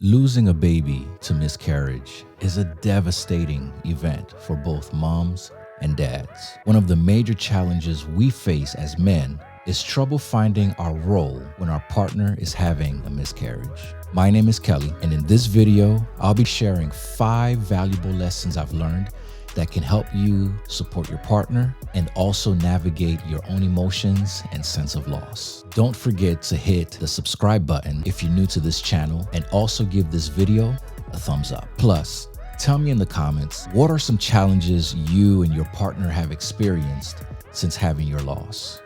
Losing a baby to miscarriage is a devastating event for both moms and dads. One of the major challenges we face as men is trouble finding our role when our partner is having a miscarriage. My name is Kelly, and in this video, I'll be sharing 5 valuable lessons I've learned that can help you support your partner and also navigate your own emotions and sense of loss. Don't forget to hit the subscribe button if you're new to this channel, and also give this video a thumbs up. Plus, tell me in the comments, what are some challenges you and your partner have experienced since having your loss?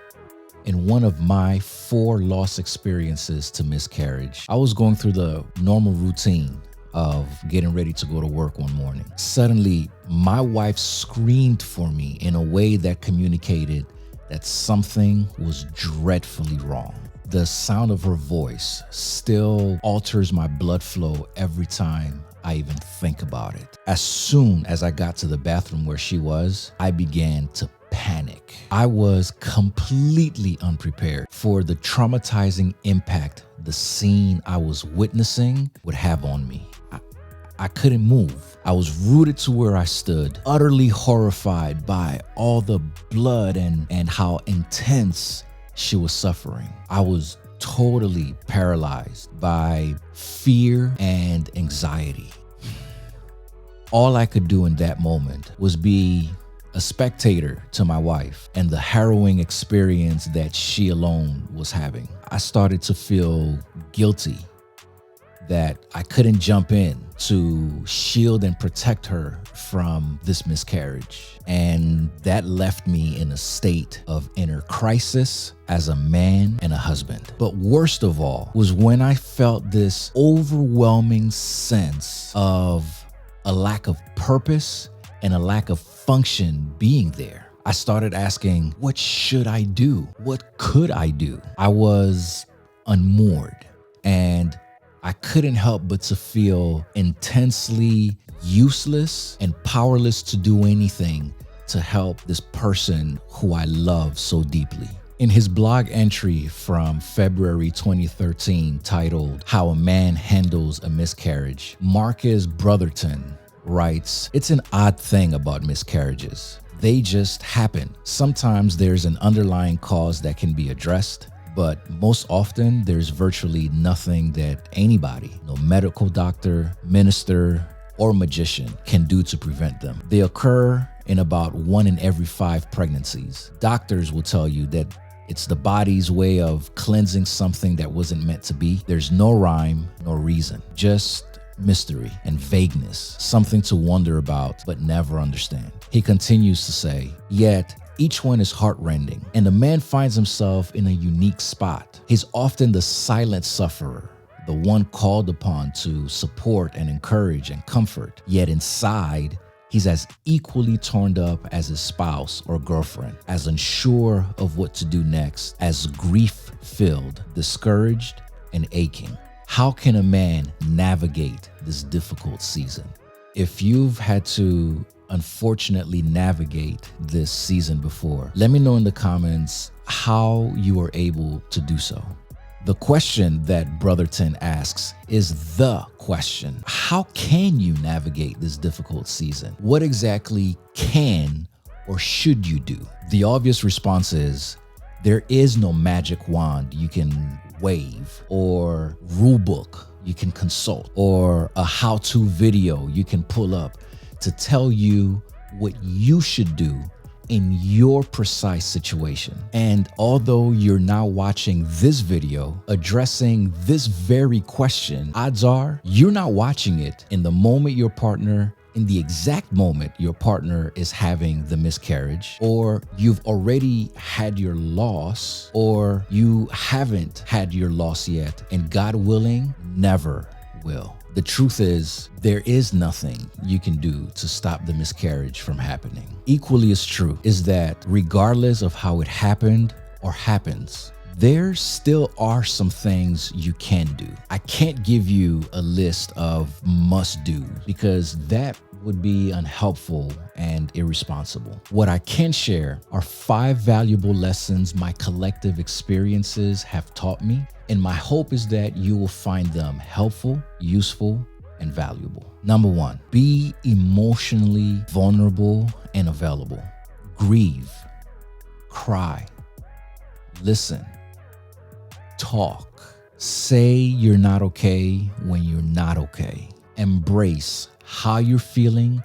In one of my 4 loss experiences to miscarriage, I was going through the normal routine of getting ready to go to work one morning. Suddenly, my wife screamed for me in a way that communicated that something was dreadfully wrong. The sound of her voice still alters my blood flow every time I even think about it. As soon as I got to the bathroom where she was, I began to panic. I was completely unprepared for the traumatizing impact the scene I was witnessing would have on me. I couldn't move. I was rooted to where I stood, utterly horrified by all the blood and how intense she was suffering. I was totally paralyzed by fear and anxiety. All I could do in that moment was be a spectator to my wife and the harrowing experience that she alone was having. I started to feel guilty that I couldn't jump in to shield and protect her from this miscarriage. And that left me in a state of inner crisis as a man and a husband. But worst of all was when I felt this overwhelming sense of a lack of purpose and a lack of function being there. I started asking, what should I do? What could I do? I was unmoored, and I couldn't help but to feel intensely useless and powerless to do anything to help this person who I love so deeply. In his blog entry from February 2013 titled "How a Man Handles a Miscarriage," Marcus Brotherton writes, "It's an odd thing about miscarriages. They just happen. Sometimes there's an underlying cause that can be addressed, but most often there's virtually nothing that anybody, no medical doctor, minister, or magician can do to prevent them. They occur in about 1 in every 5 pregnancies. Doctors will tell you that it's the body's way of cleansing something that wasn't meant to be. There's no rhyme nor reason, just mystery and vagueness, something to wonder about but never understand." He continues to say, "Yet each one is heartrending, and the man finds himself in a unique spot. He's often the silent sufferer, the one called upon to support and encourage and comfort. Yet inside, he's as equally torn up as his spouse or girlfriend, as unsure of what to do next, as grief-filled, discouraged, and aching. How can a man navigate this difficult season?" If you've had to unfortunately navigate this season before, let me know in the comments how you were able to do so. The question that Brotherton asks is the question. How can you navigate this difficult season? What exactly can or should you do? The obvious response is there is no magic wand you can wave, or rule book you can consult, or a how-to video you can pull up to tell you what you should do in your precise situation. And although you're now watching this video addressing this very question, odds are you're not watching it in the exact moment your partner is having the miscarriage, or you've already had your loss, or you haven't had your loss yet, and God willing, never will. The truth is, there is nothing you can do to stop the miscarriage from happening. Equally as true is that regardless of how it happened or happens, there still are some things you can do. I can't give you a list of must-dos because that would be unhelpful and irresponsible. What I can share are 5 valuable lessons my collective experiences have taught me, and my hope is that you will find them helpful, useful, and valuable. Number 1, be emotionally vulnerable and available. Grieve, cry, listen, talk. Say you're not okay when you're not okay. Embrace how you're feeling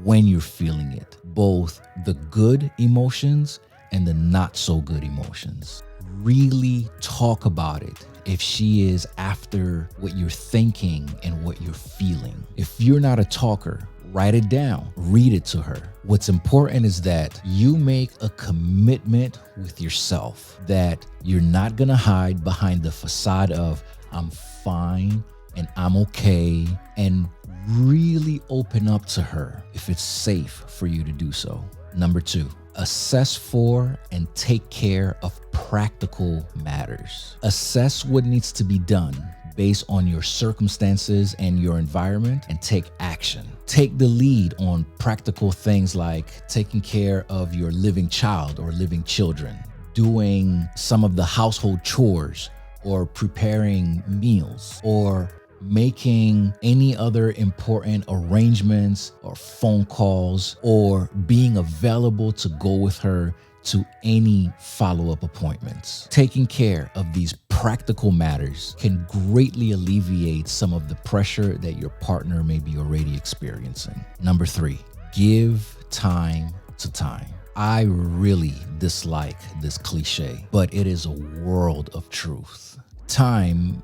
when you're feeling it, both the good emotions and the not so good emotions. Really talk about it if she is after what you're thinking and what you're feeling. If you're not a talker, write it down, read it to her. What's important is that you make a commitment with yourself that you're not gonna hide behind the facade of I'm fine and I'm okay, and really open up to her if it's safe for you to do so. Number 2, assess for and take care of practical matters. Assess what needs to be done based on your circumstances and your environment, and take action. Take the lead on practical things like taking care of your living child or living children, doing some of the household chores, or preparing meals, or making any other important arrangements or phone calls, or being available to go with her to any follow-up appointments. Taking care of these practical matters can greatly alleviate some of the pressure that your partner may be already experiencing. Number 3, give time to time. I really dislike this cliche, but it is a world of truth. Time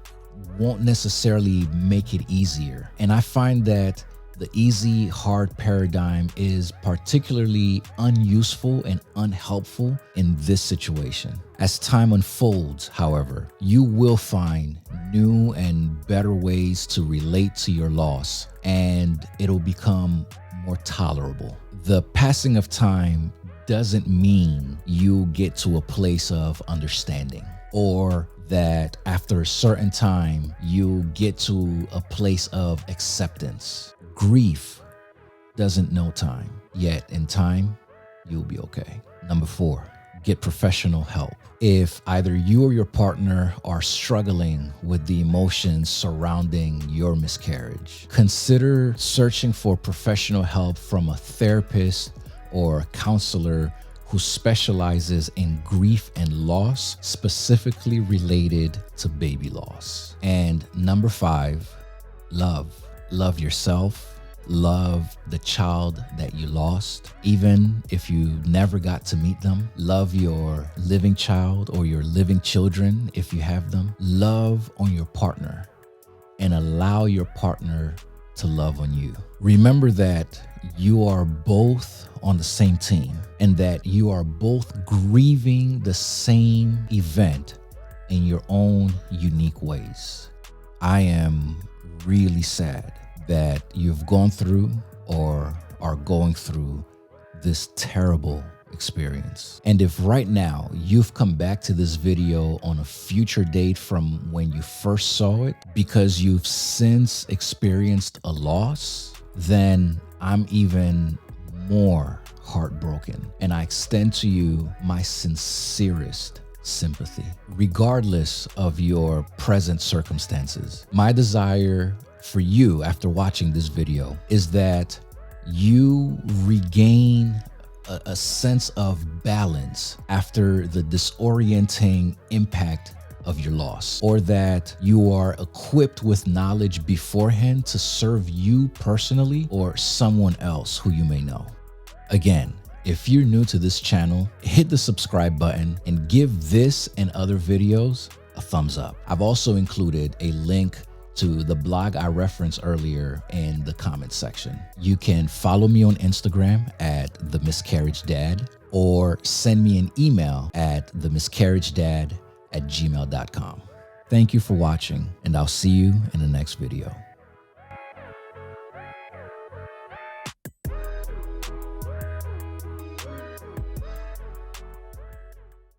won't necessarily make it easier, and I find that the easy, hard paradigm is particularly unuseful and unhelpful in this situation. As time unfolds, however, you will find new and better ways to relate to your loss, and it'll become more tolerable. The passing of time doesn't mean you get to a place of understanding, or that after a certain time you get to a place of acceptance. Grief doesn't know time, yet in time, you'll be okay. Number 4, get professional help. If either you or your partner are struggling with the emotions surrounding your miscarriage, consider searching for professional help from a therapist or a counselor who specializes in grief and loss, specifically related to baby loss. And number 5, love. Love yourself, love the child that you lost, even if you never got to meet them. Love your living child or your living children if you have them. Love on your partner and allow your partner to love on you. Remember that you are both on the same team and that you are both grieving the same event in your own unique ways. I am really sad that you've gone through or are going through this terrible experience. And if right now you've come back to this video on a future date from when you first saw it because you've since experienced a loss, then I'm even more heartbroken. And I extend to you my sincerest sympathy, regardless of your present circumstances. My desire for you after watching this video is that you regain a sense of balance after the disorienting impact of your loss, or that you are equipped with knowledge beforehand to serve you personally or someone else who you may know. Again, if you're new to this channel, hit the subscribe button and give this and other videos a thumbs up. I've also included a link to the blog I referenced earlier in the comment section. You can follow me on Instagram at themiscarriagedad, or send me an email at themiscarriagedad@gmail.com. Thank you for watching, and I'll see you in the next video.